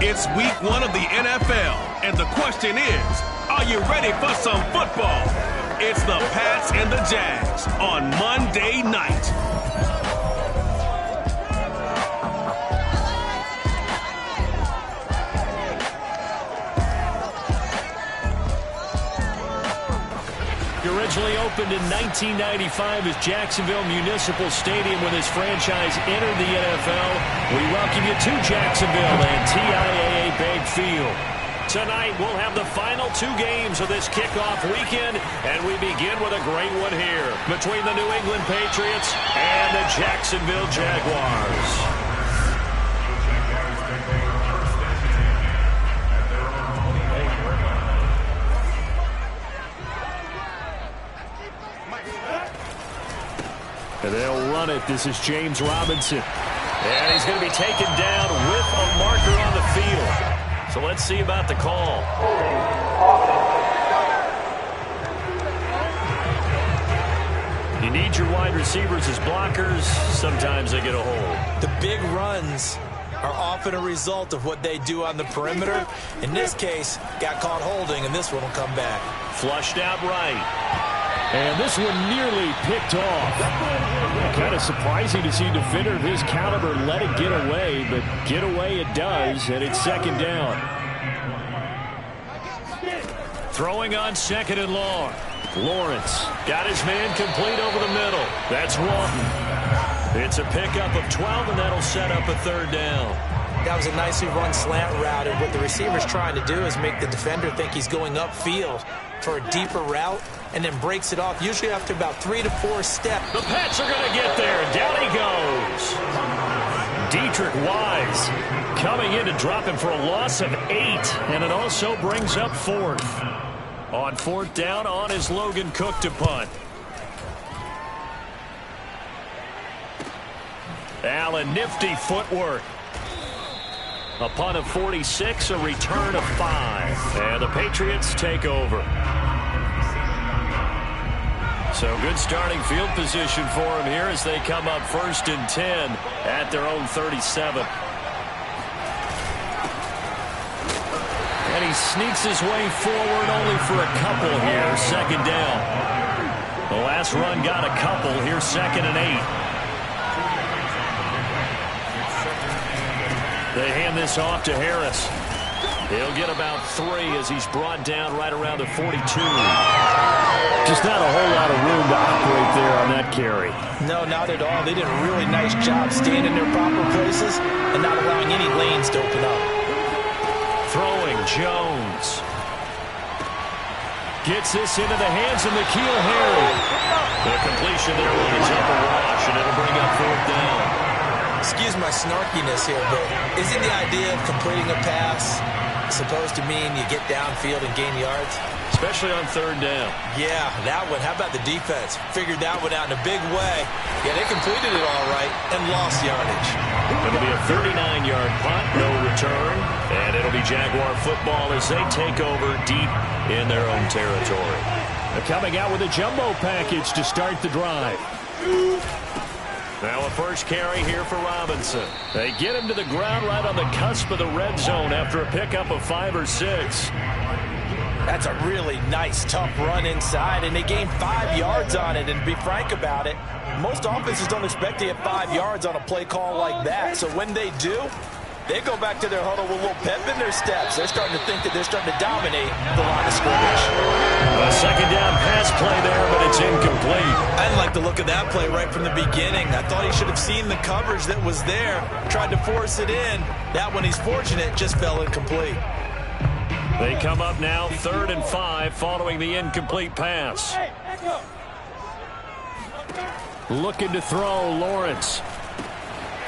It's week 1 of the NFL, and the question is, are you ready for some football? It's the Pats and the Jags on Monday night. Originally opened in 1995 as Jacksonville Municipal Stadium when this franchise entered the NFL. We welcome you to Jacksonville and TIAA Bank Field. Tonight we'll have the final 2 games of this kickoff weekend, and we begin with a great one here between the New England Patriots and the Jacksonville Jaguars. And they'll run it. This is James Robinson. And he's going to be taken down with a marker on the field. So let's see about the call. You need your wide receivers as blockers. Sometimes they get a hold. The big runs are often a result of what they do on the perimeter. In this case, got caught holding, and this one will come back. Flushed out right. And this one nearly picked off. Kind of surprising to see a defender of his caliber let it get away, but get away it does, and it's second down. Throwing on 2nd and long. Lawrence got his man complete over the middle. That's Walton. It's a pickup of 12, and that'll set up a 3rd down. That was a nicely run slant route, and what the receiver's trying to do is make the defender think he's going upfield for a deeper route, and then breaks it off, usually after about 3 to 4 steps. The Pats are going to get there, and down he goes. Dietrich Wise coming in to drop him for a loss of 8, and it also brings up 4th. On 4th down, on is Logan Cook to punt. Allen, nifty footwork. A punt of 46, a return of 5. And the Patriots take over. So good starting field position for him here as they come up 1st and 10 at their own 37. And he sneaks his way forward only for a couple here. 2nd down. The last run got a couple. Here's 2nd and 8. They hand this off to Harris. He'll get about 3 as he's brought down right around the 42. Just not a whole lot of room to operate there on that carry. No, not at all. They did a really nice job staying in their proper places and not allowing any lanes to open up. Throwing Jones. Gets this into the hands of N'Keal Harry. The completion there lines up a rush, and it'll bring up 4th down. Excuse my snarkiness here, but isn't the idea of completing a pass supposed to mean you get downfield and gain yards? Especially on 3rd down. Yeah, that one. How about the defense? Figured that one out in a big way. Yeah, they completed it all right and lost yardage. It'll be a 39-yard punt, no return. And it'll be Jaguar football as they take over deep in their own territory. They're coming out with a jumbo package to start the drive. Now a first carry here for Robinson. They get him to the ground right on the cusp of the red zone after a pickup of 5 or 6. That's a really nice, tough run inside, and they gained 5 yards on it. And to be frank about it, most offenses don't expect to get 5 yards on a play call like that. So when they do, they go back to their huddle with a little pep in their steps. They're starting to think that they're starting to dominate the line of scrimmage. A 2nd down pass play there, but it's incomplete. I didn't like the look of that play right from the beginning. I thought he should have seen the coverage that was there, tried to force it in. That one, he's fortunate, just fell incomplete. They come up now 3rd and 5 following the incomplete pass. Looking to throw, Lawrence.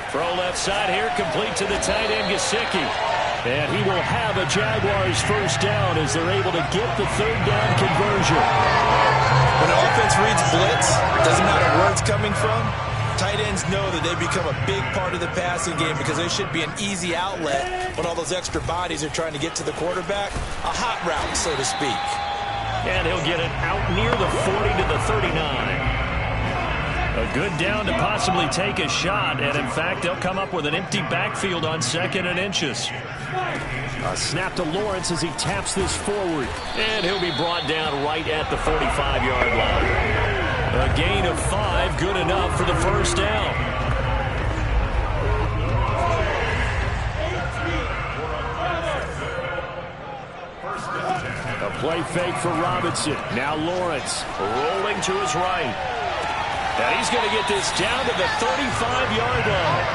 Throw left side here, complete to the tight end, Gesicki. And he will have a Jaguars 1st down as they're able to get the 3rd down conversion. When an offense reads blitz, doesn't matter where it's coming from, tight ends know that they become a big part of the passing game because they should be an easy outlet when all those extra bodies are trying to get to the quarterback. A hot route, so to speak. And he'll get it out near the 40 to the 39. A good down to possibly take a shot, and in fact, they'll come up with an empty backfield on 2nd and inches. A snap to Lawrence as he taps this forward, and he'll be brought down right at the 45-yard line. A gain of 5, good enough for the first down. A play fake for Robinson. Now Lawrence rolling to his right. And he's going to get this down to the 35-yard line.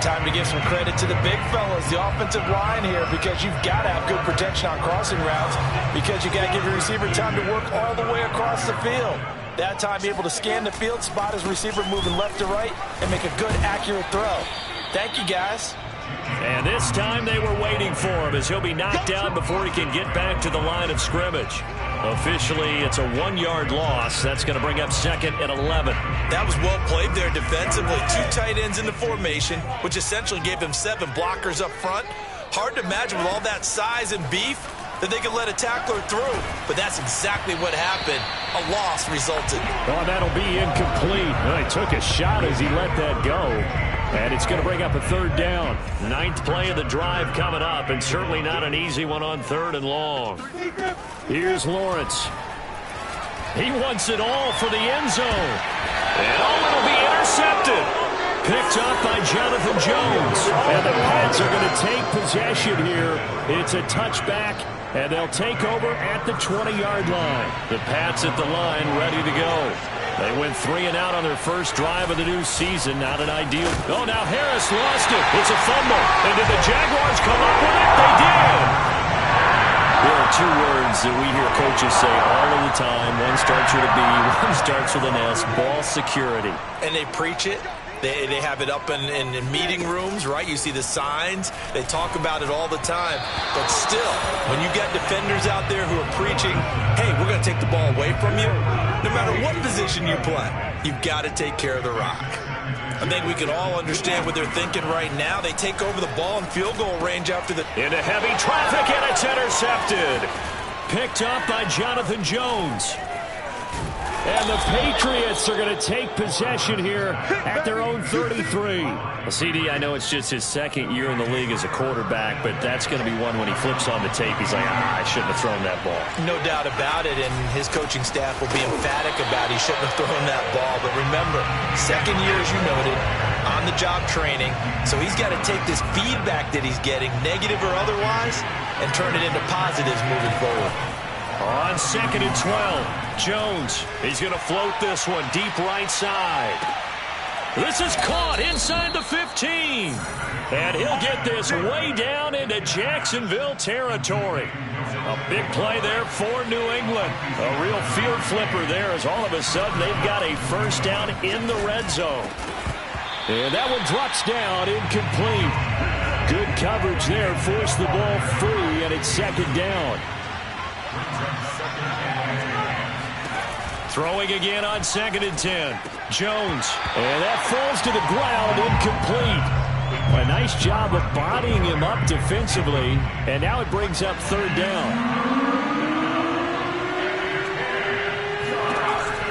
Time to give some credit to the big fellas, the offensive line here, because you've got to have good protection on crossing routes, because you got to give your receiver time to work all the way across the field. That time, be able to scan the field, spot his receiver moving left to right, and make a good, accurate throw. Thank you, guys. And this time they were waiting for him as he'll be knocked down before he can get back to the line of scrimmage. Officially, it's a 1-yard loss. That's going to bring up 2nd and 11. That was well played there defensively. 2 tight ends in the formation, which essentially gave them 7 blockers up front. Hard to imagine with all that size and beef that they could let a tackler through. But that's exactly what happened. A loss resulted. Oh, that'll be incomplete. Well, he took a shot as he let that go. And it's going to bring up a 3rd down. 9th play of the drive coming up, and certainly not an easy one on 3rd and long. Here's Lawrence. He wants it all for the end zone. And it'll be intercepted. Picked up by Jonathan Jones. And the Pats are going to take possession here. It's a touchback, and they'll take over at the 20-yard line. The Pats at the line ready to go. They went 3 and out on their first drive of the new season. Not an ideal. Oh, now Harris lost it. It's a fumble. And did the Jaguars come up with it? They did. There are 2 words that we hear coaches say all of the time. One starts with a B, one starts with an S. Ball security. And they preach it. They have it up in meeting rooms, right? You see the signs. They talk about it all the time. But still, when you got defenders out there who are preaching, hey, we're going to take the ball away from you, no matter what position you play, you've got to take care of the rock. I think we can all understand what they're thinking right now. They take over the ball in field goal range after the... Into heavy traffic, and it's intercepted. Picked up by Jonathan Jones. And the Patriots are going to take possession here at their own 33. Well, CD, I know it's just his 2nd year in the league as a quarterback, but that's going to be one when he flips on the tape. He's like, I shouldn't have thrown that ball. No doubt about it, and his coaching staff will be emphatic about he shouldn't have thrown that ball. But remember, 2nd year, as you noted, on-the-job training, so he's got to take this feedback that he's getting, negative or otherwise, and turn it into positives moving forward. On 2nd and 12, Jones, he's going to float this one deep right side. This is caught inside the 15. And he'll get this way down into Jacksonville territory. A big play there for New England. A real field flipper there as all of a sudden they've got a first down in the red zone. And that one drops down, incomplete. Good coverage there, forced the ball free, and it's 2nd down. Throwing again on 2nd and 10. Jones. And that falls to the ground, incomplete. A nice job of bodying him up defensively. And now it brings up 3rd down.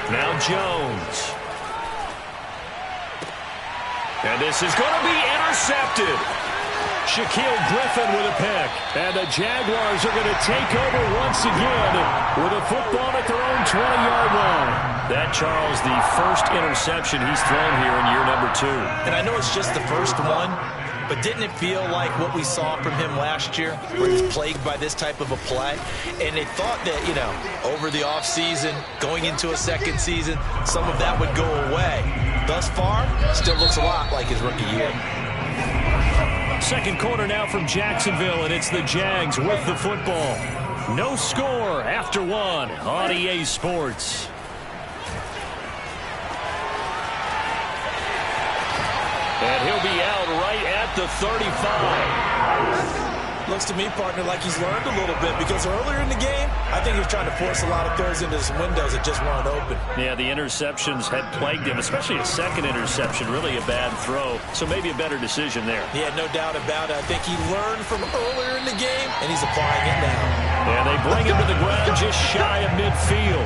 Now Jones. And this is going to be intercepted. Shaquille Griffin with a pick. And the Jaguars are going to take over once again with a football at their own 20-yard line. That, Charles, the first interception he's thrown here in year number 2. And I know it's just the first one, but didn't it feel like what we saw from him last year, where he's plagued by this type of a play? And they thought that, over the offseason, going into a 2nd season, some of that would go away. Thus far, still looks a lot like his rookie year. 2nd quarter now from Jacksonville, and it's the Jags with the football. No score after 1 on EA Sports. And he'll be out right at the 35. Looks to me, partner, like he's learned a little bit, because earlier in the game, I think he was trying to force a lot of throws into some windows that just weren't open. Yeah, the interceptions had plagued him, especially a 2nd interception, really a bad throw. So maybe a better decision there. Yeah, no doubt about it. I think he learned from earlier in the game, and he's applying it now. Yeah, they bring him to the ground just shy of midfield.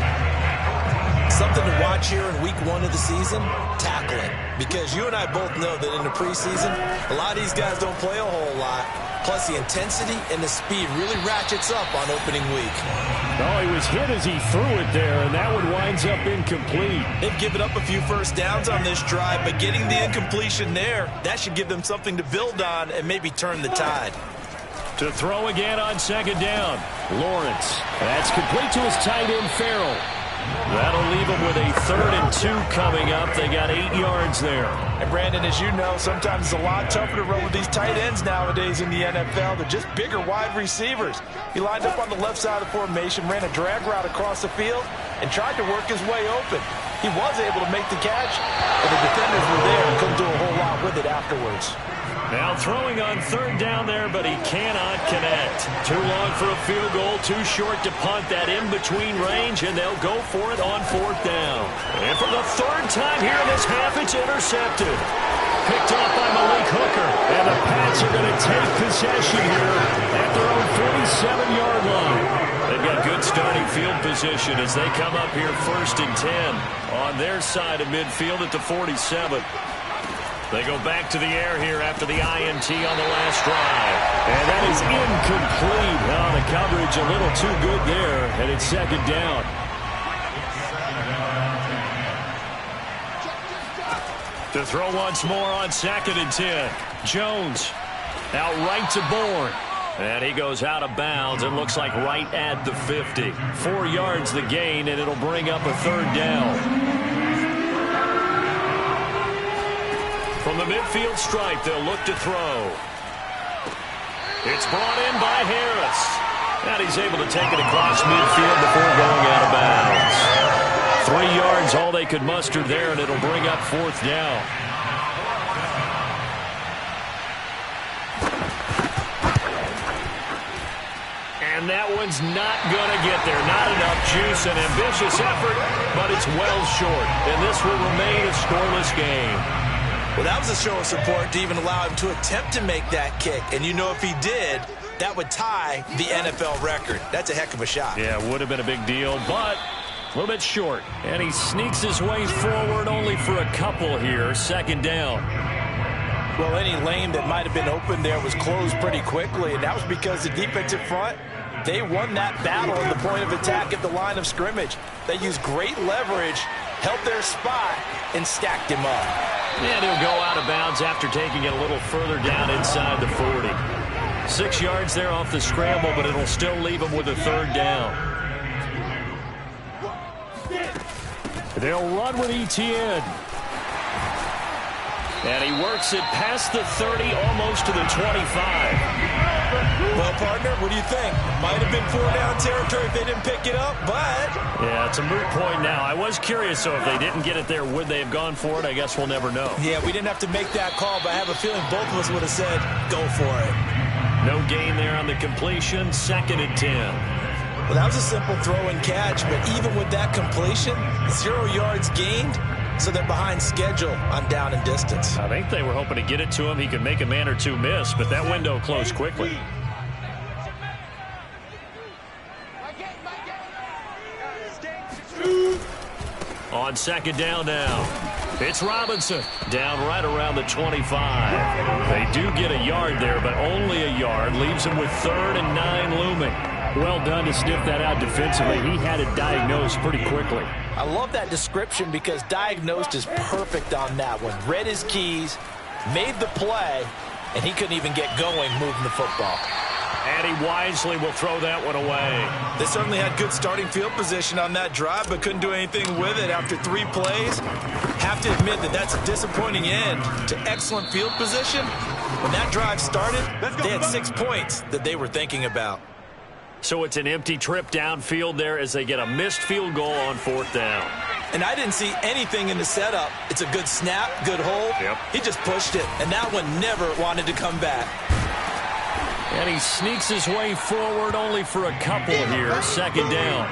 Something to watch here in week 1 of the season, tackling. Because you and I both know that in the preseason, a lot of these guys don't play a whole lot. Plus, the intensity and the speed really ratchets up on opening week. Oh, he was hit as he threw it there, and that one winds up incomplete. They've given up a few first downs on this drive, but getting the incompletion there, that should give them something to build on and maybe turn the tide. To throw again on second down. Lawrence. That's complete to his tight end, Farrell. That'll leave them with a 3rd and 2 coming up. They got 8 yards there. And Brandon, as you know, sometimes it's a lot tougher to run with these tight ends nowadays in the NFL. They're just bigger wide receivers. He lined up on the left side of the formation, ran a drag route across the field, and tried to work his way open. He was able to make the catch, but the defenders were there and couldn't do a whole lot with it afterwards. Now throwing on 3rd down there, but he cannot connect. Too long for a field goal, too short to punt that in-between range, and they'll go for it on 4th down. And for the 3rd time here in this half, it's intercepted. Picked off by Malik Hooker, and the Pats are going to take possession here at their own 47-yard line. They've got good starting field position as they come up here 1st and 10 on their side of midfield at the 47. They go back to the air here after the INT on the last drive. And that is incomplete. Oh, the coverage a little too good there, and it's 2nd down. To throw once more on 2nd and 10. Jones out right to Bourne. And he goes out of bounds and looks like right at the 50. 4 yards the gain, and it'll bring up a 3rd down. From the midfield stripe, they'll look to throw. It's brought in by Harris. And he's able to take it across midfield before going out of bounds. 3 yards, all they could muster there, and it'll bring up 4th down. And that one's not going to get there. Not enough juice, an ambitious effort, but it's well short. And this will remain a scoreless game. Well, that was a show of support to even allow him to attempt to make that kick. And you know if he did, that would tie the NFL record. That's a heck of a shot. Yeah, it would have been a big deal, but a little bit short. And he sneaks his way forward only for a couple here. 2nd down. Well, any lane that might have been open there was closed pretty quickly, and that was because the defensive front, they won that battle at the point of attack at the line of scrimmage. They used great leverage, held their spot, and stacked him up. And he'll go out of bounds after taking it a little further down inside the 40. 6 yards there off the scramble, but it'll still leave him with a 3rd down. They'll run with Etienne. And he works it past the 30, almost to the 25. Well, partner, what do you think? Might have been 4-down territory if they didn't pick it up, but... Yeah, it's a moot point now. I was curious, so if they didn't get it there, would they have gone for it? I guess we'll never know. Yeah, we didn't have to make that call, but I have a feeling both of us would have said, go for it. No gain there on the completion, 2nd and 10. Well, that was a simple throw and catch, but even with that completion, 0 yards gained, so they're behind schedule on down and distance. I think they were hoping to get it to him. He could make a man or two miss, but that window closed quickly. On 2nd down now. It's Robinson down right around the 25. They do get a yard there, but only a yard. Leaves him with 3rd and 9 looming. Well done to sniff that out defensively. He had it diagnosed pretty quickly. I love that description because diagnosed is perfect on that one. Read his keys, made the play, and he couldn't even get going moving the football. And he wisely will throw that one away. They certainly had good starting field position on that drive, but couldn't do anything with it after 3 plays. Have to admit that that's a disappointing end to excellent field position. When that drive started, they had 6 points that they were thinking about. So it's an empty trip downfield there as they get a missed field goal on 4th down. And I didn't see anything in the setup. It's a good snap, good hold. Yep. He just pushed it, and that one never wanted to come back. And he sneaks his way forward only for a couple here. 2nd down.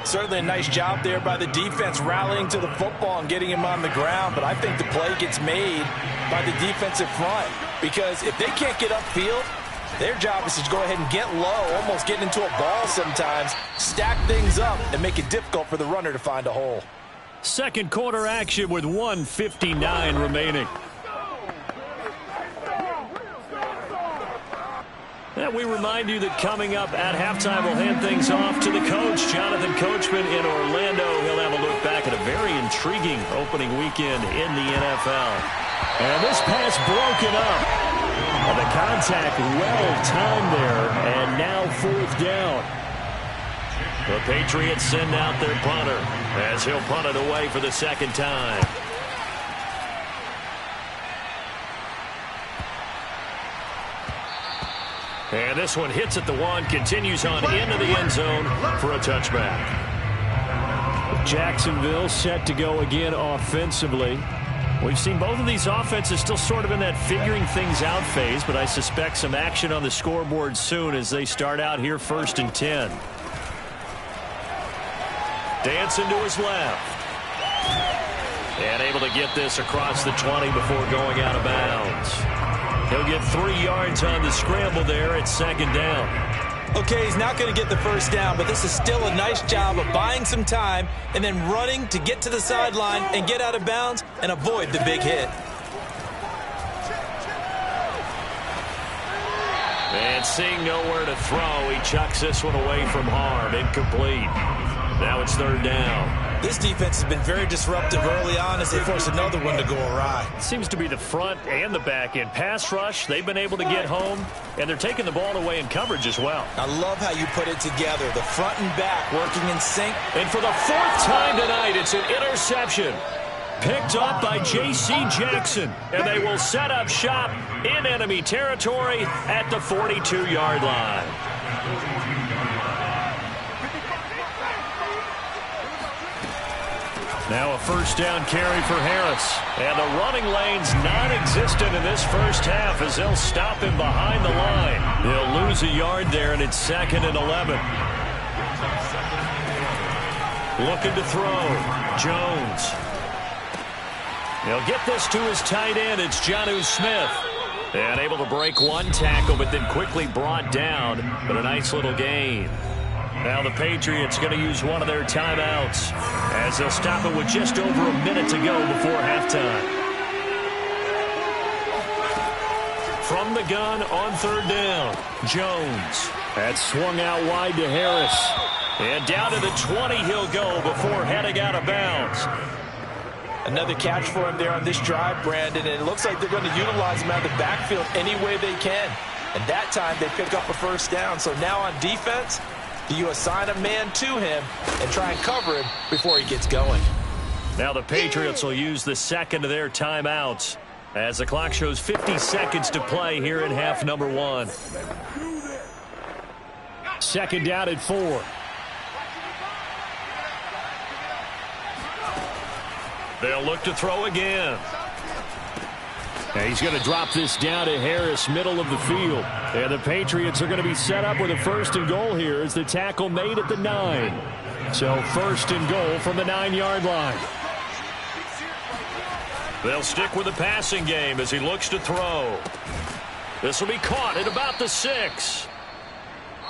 Certainly a nice job there by the defense rallying to the football and getting him on the ground. But I think the play gets made by the defensive front. Because if they can't get upfield, Their job is to go ahead and get low, almost get into a ball sometimes, stack things up, and make it difficult for the runner to find a hole. Second quarter action with 1:59 remaining. And we remind you that coming up at halftime, we'll hand things off to the coach, Jonathan Coachman in Orlando. He'll have a look back at a very intriguing opening weekend in the NFL. And this pass broken up. And the contact well timed there, and now fourth down. The Patriots send out their punter as he'll punt it away for the second time. And this one hits at the one, continues on into the end zone for a touchback. Jacksonville set to go again offensively. We've seen both of these offenses still sort of in that figuring things out phase, but I suspect some action on the scoreboard soon as they start out here 1st and 10. Dancing to his left. And able to get this across the 20 before going out of bounds. He'll get 3 yards on the scramble there at second down. Okay, he's not going to get the first down, but this is still a nice job of buying some time and then running to get to the sideline and get out of bounds and avoid the big hit. And seeing nowhere to throw, he chucks this one away from harm. Incomplete. Now it's third down. This defense has been very disruptive early on as they force another one to go awry. It seems to be the front and the back end. Pass rush, they've been able to get home, and they're taking the ball away in coverage as well. I love how you put it together. The front and back working in sync. And for the 4th time tonight, it's an interception. Picked up by J.C. Jackson, and they will set up shop in enemy territory at the 42-yard line. Now a first down carry for Harris. And the running lane's non-existent in this first half as they'll stop him behind the line. He'll lose a yard there, and it's 2nd and 11. Looking to throw. Jones. He'll get this to his tight end. It's Jonnu Smith. And able to break one tackle, but then quickly brought down. But a nice little gain. Now the Patriots going to use one of their timeouts as they'll stop it with just over a minute to go before halftime. From the gun on third down, Jones. That's swung out wide to Harris. And down to the 20 he'll go before heading out of bounds. Another catch for him there on this drive, Brandon, and it looks like they're going to utilize him out of the backfield any way they can. And that time they pick up a first down. So now on defense, you assign a man to him and try and cover him before he gets going. Now the Patriots will use the second of their timeouts as the clock shows 50 seconds to play here in half number 1. Second down at 4. They'll look to throw again. And he's going to drop this down to Harris, middle of the field. And the Patriots are going to be set up with a 1st and goal here as the tackle made at the 9. So 1st and goal from the 9-yard line. They'll stick with the passing game as he looks to throw. This will be caught at about the 6.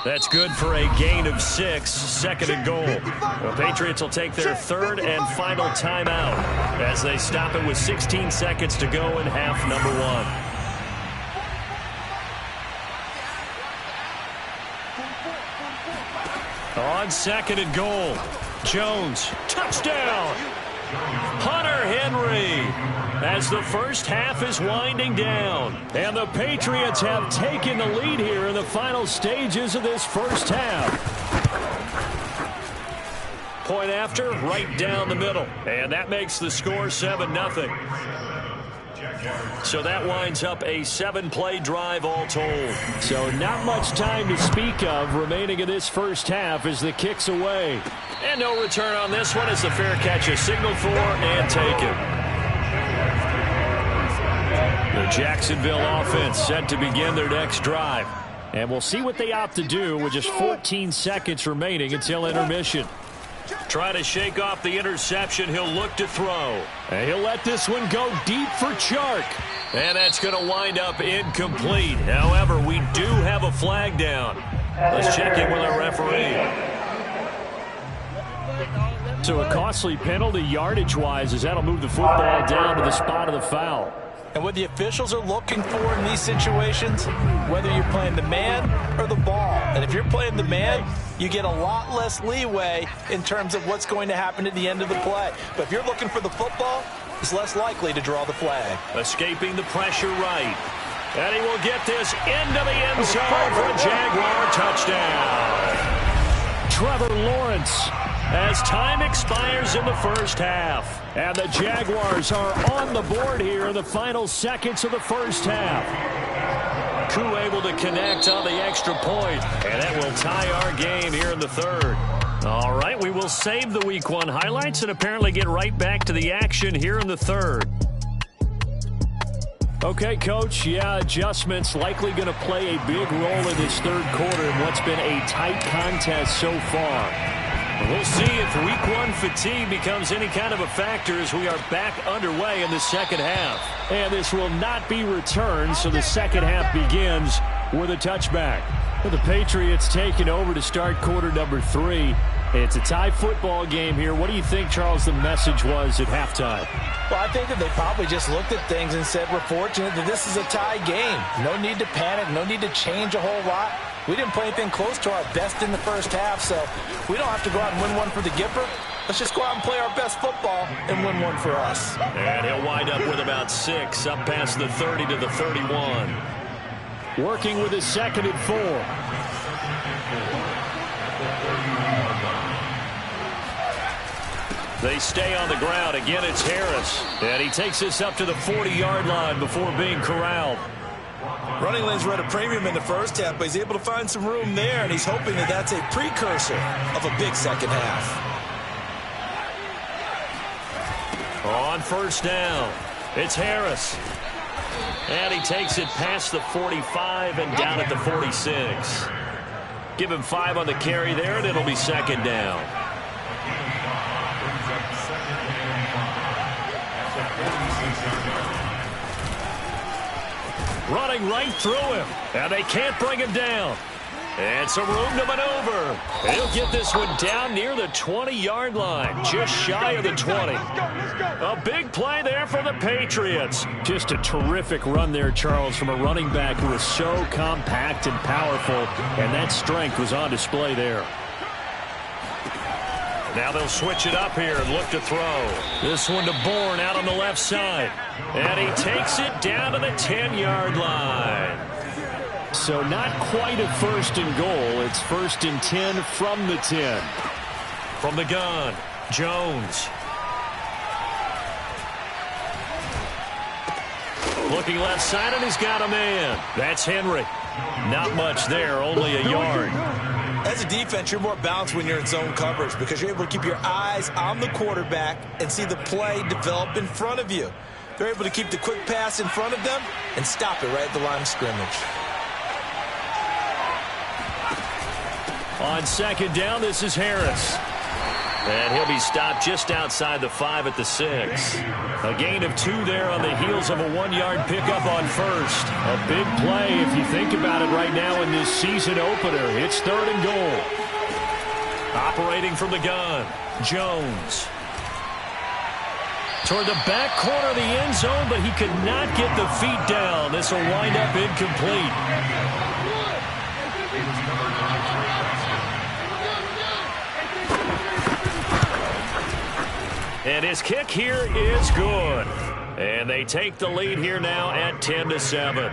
That's good for a gain of 6, 2nd and goal. The Patriots will take their 3rd and final timeout as they stop it with 16 seconds to go in half number 1. On 2nd and goal, Jones, touchdown! Hunter Henry, as the first half is winding down. And the Patriots have taken the lead here in the final stages of this first half. Point after, right down the middle. And that makes the score 7-0. So that winds up a 7-play drive all told. So not much time to speak of remaining in this first half as the kick's away. And no return on this one as the fair catch is signaled for and taken. The Jacksonville offense set to begin their next drive. And we'll see what they opt to do with just 14 seconds remaining until intermission. Try to shake off the interception. He'll look to throw. And he'll let this one go deep for Chark. And that's going to wind up incomplete. However, we do have a flag down. Let's check in with our referee. So a costly penalty yardage-wise, as that'll move the football down to the spot of the foul. And what the officials are looking for in these situations, whether you're playing the man or the ball. And if you're playing the man, you get a lot less leeway in terms of what's going to happen at the end of the play. But if you're looking for the football, it's less likely to draw the flag. Escaping the pressure right. And he will get this into the end zone for a Jaguar touchdown. Trevor Lawrence, as time expires in the first half. And the Jaguars are on the board here in the final seconds of the first half. Koo able to connect on the extra point, and that will tie our game here in the third. All right, we will save the Week 1 highlights and apparently get right back to the action here in the third. Okay, Coach, adjustments likely going to play a big role in this third quarter in what's been a tight contest so far. We'll see if Week 1 fatigue becomes any kind of a factor as we are back underway in the second half. And this will not be returned, so the second half begins with a touchback. The Patriots taking over to start quarter number 3. It's a tie football game here. What do you think, Charles, the message was at halftime? Well, I think that they probably just looked at things and said, we're fortunate that this is a tie game. No need to panic, no need to change a whole lot. We didn't play anything close to our best in the first half, so we don't have to go out and win one for the Gipper. Let's just go out and play our best football and win one for us. And he'll wind up with about 6 up past the 30 to the 31. Working with his 2nd and 4. They stay on the ground. Again, it's Harris. And he takes this up to the 40-yard line before being corralled. Running lanes were at a premium in the first half, but he's able to find some room there, and he's hoping that that's a precursor of a big second half. On first down, it's Harris. And he takes it past the 45 and down at the 46. Give him 5 on the carry there, and it'll be 2nd down. Running right through him, and they can't bring him down. And some room to maneuver. He'll get this one down near the 20-yard line, just shy of the 20. A big play there for the Patriots. Just a terrific run there, Charles, from a running back who is so compact and powerful, and that strength was on display there. Now they'll switch it up here and look to throw. This one to Bourne out on the left side. And he takes it down to the 10-yard line. So not quite a 1st and goal. It's 1st and 10 from the 10. From the gun, Jones. Looking left side, and he's got a man. That's Henry. Not much there, only a yard. As a defense, you're more balanced when you're in zone coverage because you're able to keep your eyes on the quarterback and see the play develop in front of you. They're able to keep the quick pass in front of them and stop it right at the line of scrimmage. On 2nd down, this is Harris. And he'll be stopped just outside the 5 at the 6. A gain of 2 there on the heels of a 1-yard pickup on 1st. A big play if you think about it right now in this season opener. It's 3rd and goal. Operating from the gun, Jones. Toward the back corner of the end zone, but he could not get the feet down. This will wind up incomplete. And his kick here is good. And they take the lead here now at 10-7.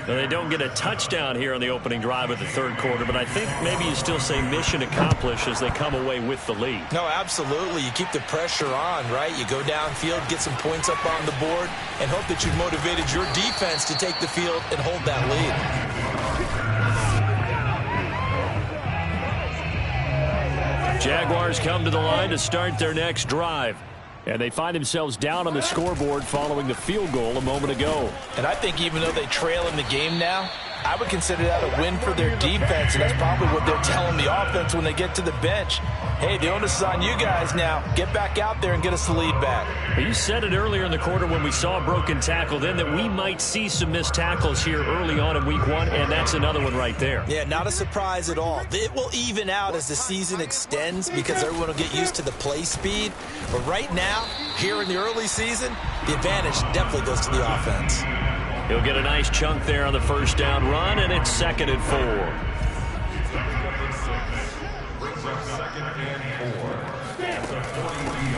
Now, they don't get a touchdown here on the opening drive of the third quarter, but I think maybe you still say mission accomplished as they come away with the lead. No, absolutely. You keep the pressure on, right? You go downfield, get some points up on the board, and hope that you've motivated your defense to take the field and hold that lead. Jaguars come to the line to start their next drive. And they find themselves down on the scoreboard following the field goal a moment ago. And I think even though they trail in the game now, I would consider that a win for their defense, and that's probably what they're telling the offense when they get to the bench. Hey, the onus is on you guys now. Get back out there and get us the lead back. You said it earlier in the quarter when we saw a broken tackle then that we might see some missed tackles here early on in week 1, and that's another one right there. Yeah, not a surprise at all. It will even out as the season extends because everyone will get used to the play speed. But right now, here in the early season, the advantage definitely goes to the offense. He'll get a nice chunk there on the first down run, and it's 2nd and 4.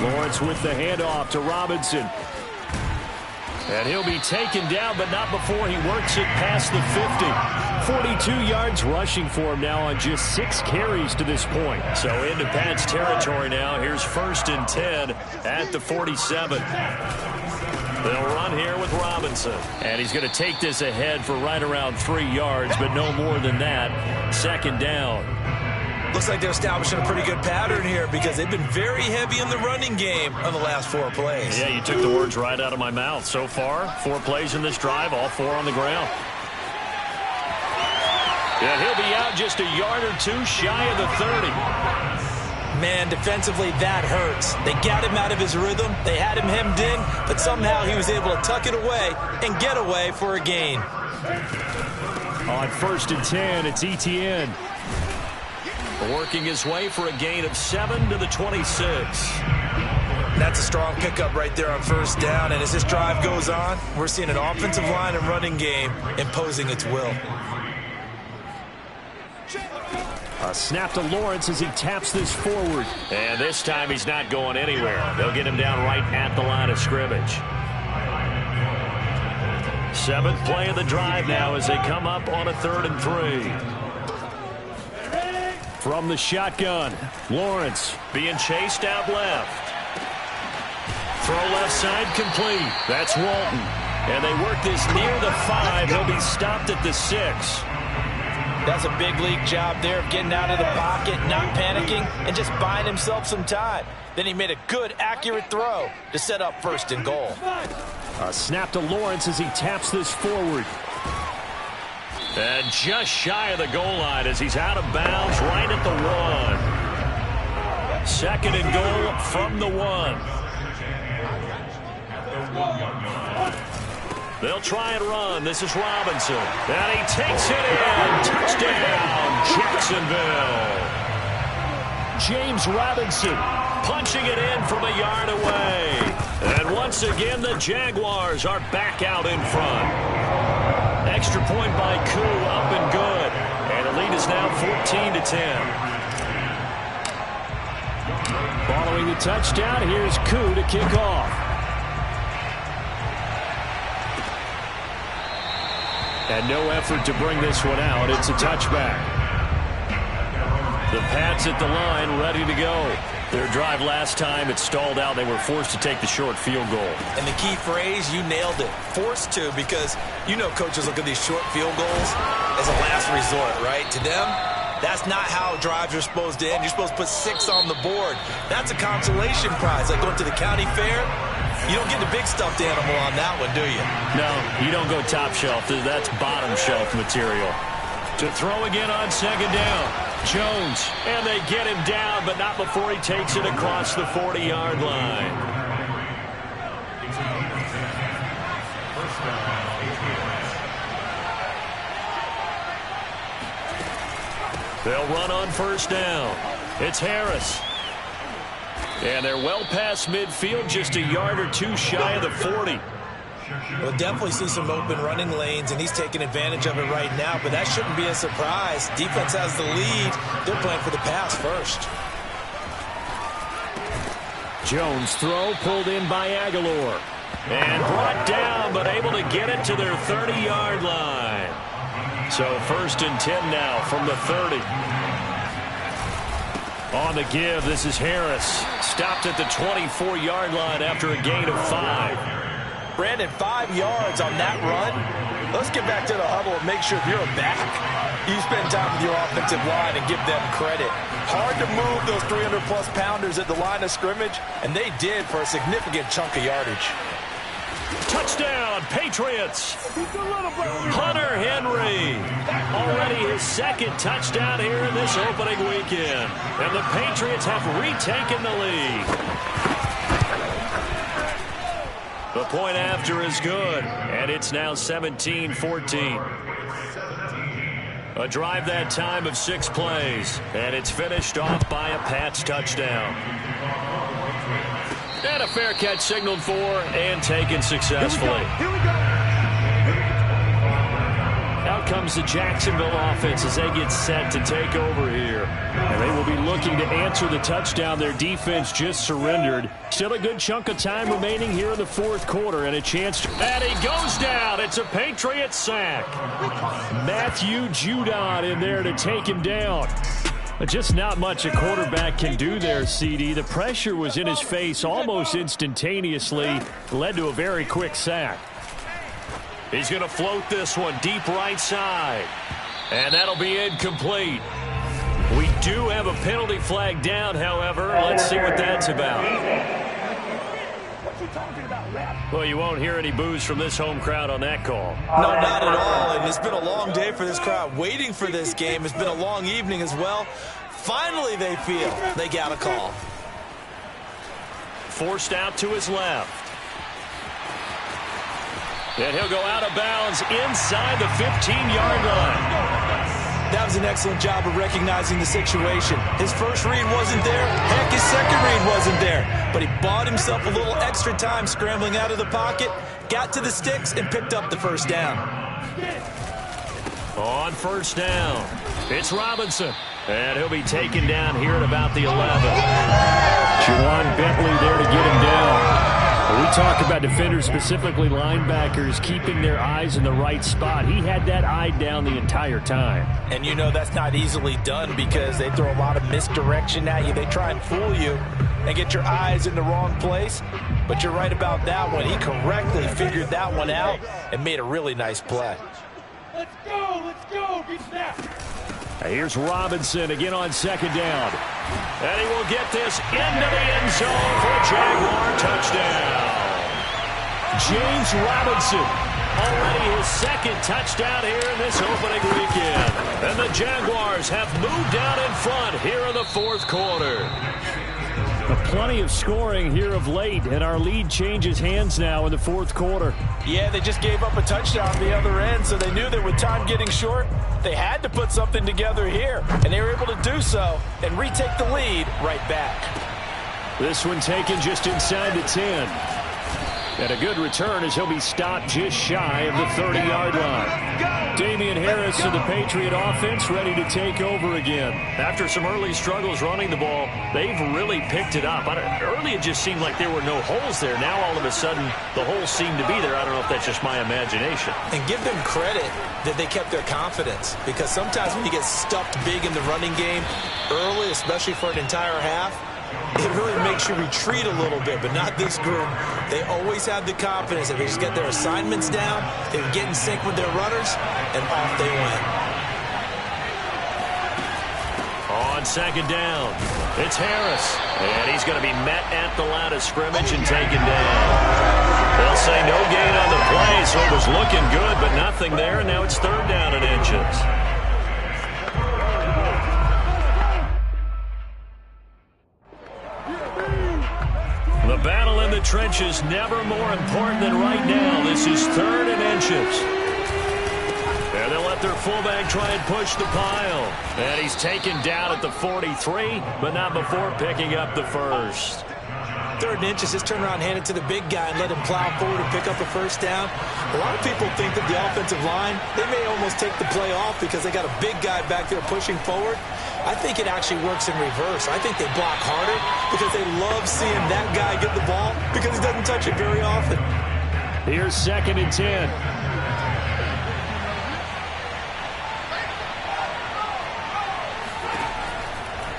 Lawrence with the handoff to Robinson. And he'll be taken down, but not before he works it past the 50. 42 yards rushing for him now on just 6 carries to this point. So into Pats territory now. Here's 1st and 10 at the 47. They'll run here with Robinson. And he's going to take this ahead for right around 3 yards, but no more than that. 2nd down. Looks like they're establishing a pretty good pattern here because they've been very heavy in the running game on the last 4 plays. Yeah, you took the words right out of my mouth. So far, 4 plays in this drive, all 4 on the ground. And he'll be out just a yard or 2 shy of the 30. Man, defensively, that hurts. They got him out of his rhythm. They had him hemmed in, but somehow he was able to tuck it away and get away for a gain. On 1st and 10, it's Etienne. Working his way for a gain of 7 to the 26. That's a strong pickup right there on 1st down, and as this drive goes on, we're seeing an offensive line and running game imposing its will. A snap to Lawrence as he taps this forward. And this time he's not going anywhere. They'll get him down right at the line of scrimmage. 7th play of the drive now as they come up on a 3rd and 3. From the shotgun, Lawrence being chased out left. Throw left side complete. That's Walton. And they work this near the 5. He'll be stopped at the 6. That's a big league job there of getting out of the pocket, not panicking, and just buying himself some time. Then he made a good, accurate throw to set up 1st and goal. A snap to Lawrence as he taps this forward. And just shy of the goal line as he's out of bounds right at the 1. 2nd and goal from the 1. They'll try and run. This is Robinson. And he takes it in. Touchdown, Jacksonville. James Robinson punching it in from a yard away. And once again, the Jaguars are back out in front. Extra point by Koo, up and good. And the lead is now 14-10. Following the touchdown, here's Koo to kick off. And no effort to bring this one out. It's a touchback. The Pats at the line, ready to go. Their drive last time, it stalled out. They were forced to take the short field goal. And the key phrase, you nailed it. Forced to, because you know coaches look at these short field goals as a last resort, right? To them, that's not how drives are supposed to end. You're supposed to put 6 on the board. That's a consolation prize. Like going to the county fair, you don't get the big stuffed animal on that one, do you? No, you don't go top shelf. That's bottom shelf material. To throw again on 2nd down. Jones, and they get him down, but not before he takes it across the 40-yard line. They'll run on 1st down. It's Harris. And they're well past midfield, just a yard or 2 shy of the 40. We'll definitely see some open running lanes, and he's taking advantage of it right now, but that shouldn't be a surprise. Defense has the lead. They're playing for the pass first. Jones throw pulled in by Aguilar. And brought down, but able to get it to their 30-yard line. So 1st and 10 now from the 30. On the give, this is Harris. Stopped at the 24-yard line after a gain of 5. Brandon, 5 yards on that run. Let's get back to the huddle and make sure if you're a back, you spend time with your offensive line and give them credit. Hard to move those 300-plus pounders at the line of scrimmage, and they did for a significant chunk of yardage. Touchdown, Patriots. Hunter Henry. Already his second touchdown here in this opening weekend. And the Patriots have retaken the lead. The point after is good. And it's now 17-14. A drive that time of 6 plays. And it's finished off by a Pats touchdown. And a fair catch signaled for and taken successfully. Here we go. Out comes the Jacksonville offense as they get set to take over here. And they will be looking to answer the touchdown their defense just surrendered. Still a good chunk of time remaining here in the fourth quarter and a chance to... And he goes down. It's a Patriots sack. Matthew Judon in there to take him down. But just not much a quarterback can do there, CD. The pressure was in his face almost instantaneously. Led to a very quick sack. He's going to float this one deep right side. And that'll be incomplete. We do have a penalty flag down, however. Let's see what that's about. Well, you won't hear any boos from this home crowd on that call. No, not at all. And it's been a long day for this crowd waiting for this game. It's been a long evening as well. Finally, they feel they got a call. Forced out to his left. And he'll go out of bounds inside the 15-yard line. That was an excellent job of recognizing the situation. His first read wasn't there. Heck, his second read wasn't there. But he bought himself a little extra time scrambling out of the pocket, got to the sticks, and picked up the first down. On first down, it's Robinson. And he'll be taken down here at about the 11. Juwan Bentley there to get him down. When we talk about defenders, specifically linebackers, keeping their eyes in the right spot. He had that eye down the entire time. And you know that's not easily done because they throw a lot of misdirection at you. They try and fool you and get your eyes in the wrong place. But you're right about that one. He correctly figured that one out and made a really nice play. Let's go, get snapped. Here's Robinson again on second down. And he will get this into the end zone for a Jaguar touchdown. James Robinson, already his second touchdown here in this opening weekend. And the Jaguars have moved down in front here in the fourth quarter. Plenty of scoring here of late, and our lead changes hands now in the fourth quarter. Yeah, they just gave up a touchdown on the other end, so they knew that with time getting short, they had to put something together here, and they were able to do so and retake the lead right back. This one taken just inside the 10. And a good return as he'll be stopped just shy of the 30-yard line. Damian Harris and the Patriot offense ready to take over again. After some early struggles running the ball, they've really picked it up. Early it just seemed like there were no holes there. Now all of a sudden the holes seem to be there. I don't know if that's just my imagination. And give them credit that they kept their confidence, because sometimes when you get stuffed big in the running game early, especially for an entire half, it really makes you retreat a little bit, but not this group. They always have the confidence that they just get their assignments down, they would get in sync with their runners, and off they went. On second down, it's Harris. And he's going to be met at the line of scrimmage and taken down. They'll say no gain on the play, so it was looking good, but nothing there, and now it's third down and inches. The battle in the trenches never more important than right now. This is third and inches. And they'll let their fullback try and push the pile. And he's taken down at the 43, but not before picking up the first. Third and inches, just turn around, hand it to the big guy and let him plow forward and pick up a first down. A lot of people think that the offensive line, they may almost take the play off because they got a big guy back there pushing forward. I think it actually works in reverse. I think they block harder because they love seeing that guy get the ball because he doesn't touch it very often. Here's second and 10.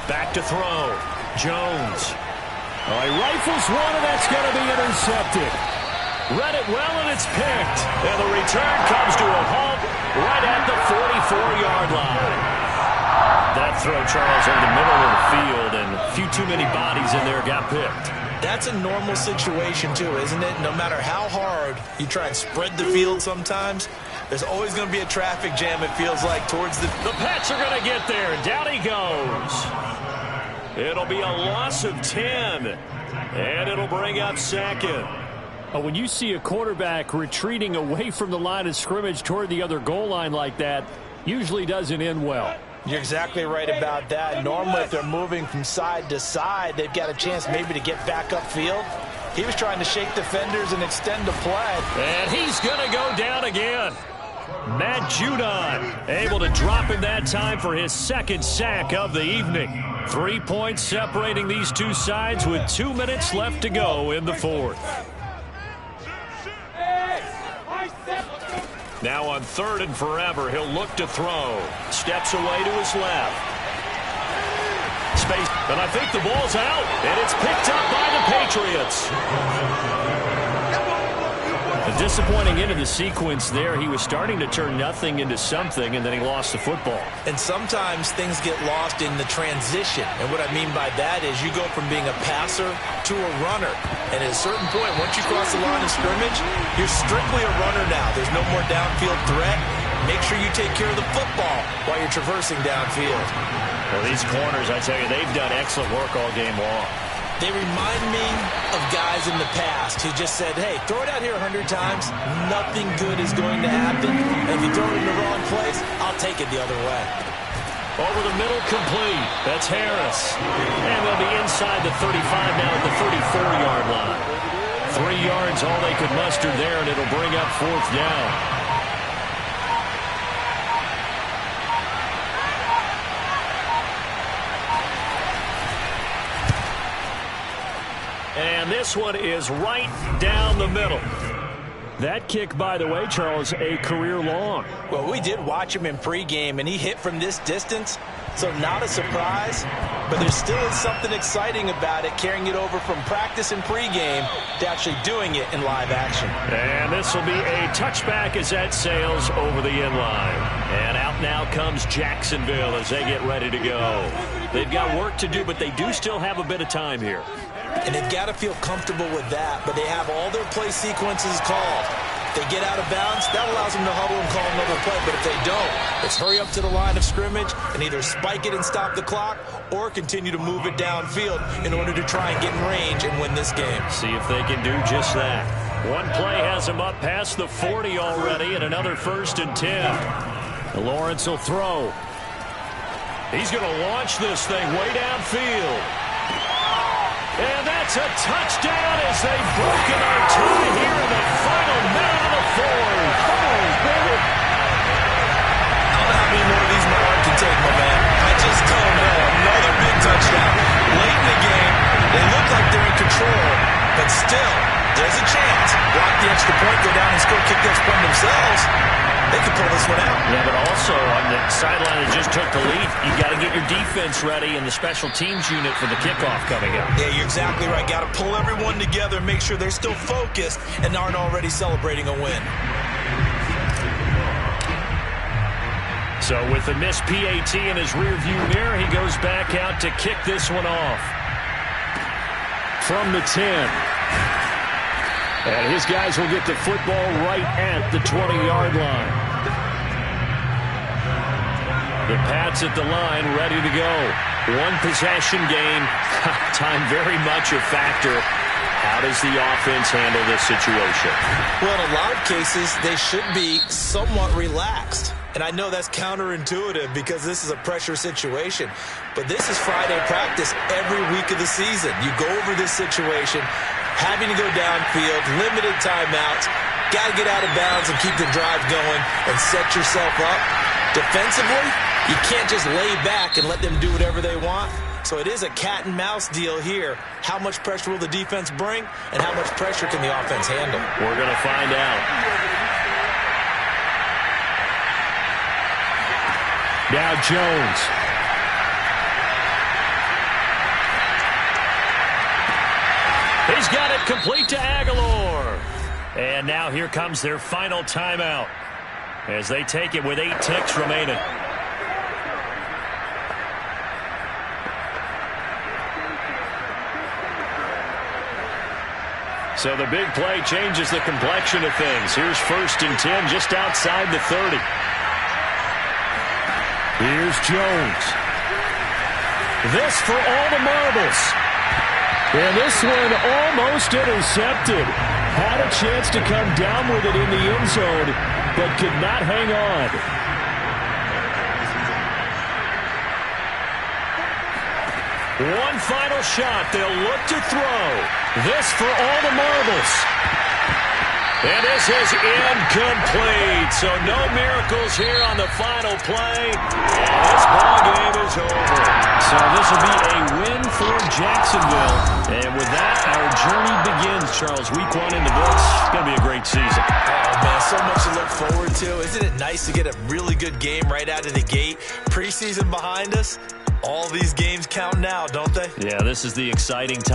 Back to throw. Jones. Oh, he rifles one, and that's going to be intercepted. Read it well, and it's picked. And the return comes to a halt right at the 44-yard line. That throw, Charles, over the middle of the field, and a few too many bodies in there got picked. That's a normal situation too, isn't it? No matter how hard you try and spread the field sometimes, there's always going to be a traffic jam, it feels like, towards the... The Pats are going to get there. Down he goes. It'll be a loss of 10. And it'll bring up second. When you see a quarterback retreating away from the line of scrimmage toward the other goal line like that, usually doesn't end well. You're exactly right about that. Normally, if they're moving from side to side, they've got a chance maybe to get back upfield. He was trying to shake defenders and extend the play. And he's going to go down again. Matt Judon able to drop in that time for his second sack of the evening. 3 points separating these two sides with 2 minutes left to go in the fourth. Now on 3rd and forever, he'll look to throw. Steps away to his left. Space, and I think the ball's out, and it's picked up by the Patriots. A disappointing end of the sequence there. He was starting to turn nothing into something, and then he lost the football. And sometimes things get lost in the transition. And what I mean by that is you go from being a passer to a runner. And at a certain point, once you cross the line of scrimmage, you're strictly a runner now. There's no more downfield threat. Make sure you take care of the football while you're traversing downfield. Well, these corners, I tell you, they've done excellent work all game long. They remind me of guys in the past who just said, hey, throw it out here 100 times. Nothing good is going to happen. And if you throw it in the wrong place, I'll take it the other way. Over the middle, complete. That's Harris. And they'll be inside the 35 now at the 34-yard line. 3 yards, all they could muster there, and it'll bring up 4th down. And this one is right down the middle. That kick, by the way, Charles, a career long. Well, we did watch him in pregame, and he hit from this distance, so not a surprise. But there still is something exciting about it, carrying it over from practice and pregame to actually doing it in live action. And this will be a touchback as that sails over the inline. And out now comes Jacksonville as they get ready to go. They've got work to do, but they do still have a bit of time here. And they've got to feel comfortable with that, but they have all their play sequences called. If they get out of bounds, that allows them to huddle and call another play, but if they don't, it's hurry up to the line of scrimmage and either spike it and stop the clock or continue to move it downfield in order to try and get in range and win this game. See if they can do just that. One play has them up past the 40 already, and another 1st and 10. Lawrence will throw. He's going to launch this thing way downfield. And that's a touchdown as they've broken our tie here in the final minute of the fourth. Come on, baby. I don't know how many more of these my arm can take, my man. I just don't know. Another big touchdown. Late in the game, they look like they're in control, but still, there's a chance. Block the extra point, go down and score, kick the extra point themselves. They can pull this one out. Yeah, but also on the sideline that just took the lead, you got to get your defense ready and the special teams unit for the kickoff coming up. Yeah, you're exactly right. Got to pull everyone together and make sure they're still focused and aren't already celebrating a win. So with the missed PAT in his rearview mirror, he goes back out to kick this one off. From the 10. And his guys will get the football right at the 20-yard line. The Pats at the line, ready to go. One possession game. Time very much a factor. How does the offense handle this situation? Well, in a lot of cases, they should be somewhat relaxed. And I know that's counterintuitive because this is a pressure situation. But this is Friday practice every week of the season. You go over this situation, having to go downfield, limited timeouts, got to get out of bounds and keep the drive going and set yourself up. Defensively, you can't just lay back and let them do whatever they want. So it is a cat and mouse deal here. How much pressure will the defense bring and how much pressure can the offense handle? We're going to find out. Now Jones. He's got it complete to Aguilar. And now here comes their final timeout as they take it with 8 ticks remaining. So the big play changes the complexion of things. Here's 1st and 10 just outside the 30. Here's Jones. This for all the marbles. And this one almost intercepted. Had a chance to come down with it in the end zone, but could not hang on. One final shot. They'll look to throw. This for all the marbles. And this is incomplete. So no miracles here on the final play. And this ball game is over. So this will be a win for Jacksonville. And with that, our journey begins, Charles. Week 1 in the books. It's going to be a great season. Oh, man, so much to look forward to. Isn't it nice to get a really good game right out of the gate? Preseason behind us. All these games count now, don't they? Yeah, this is the exciting time.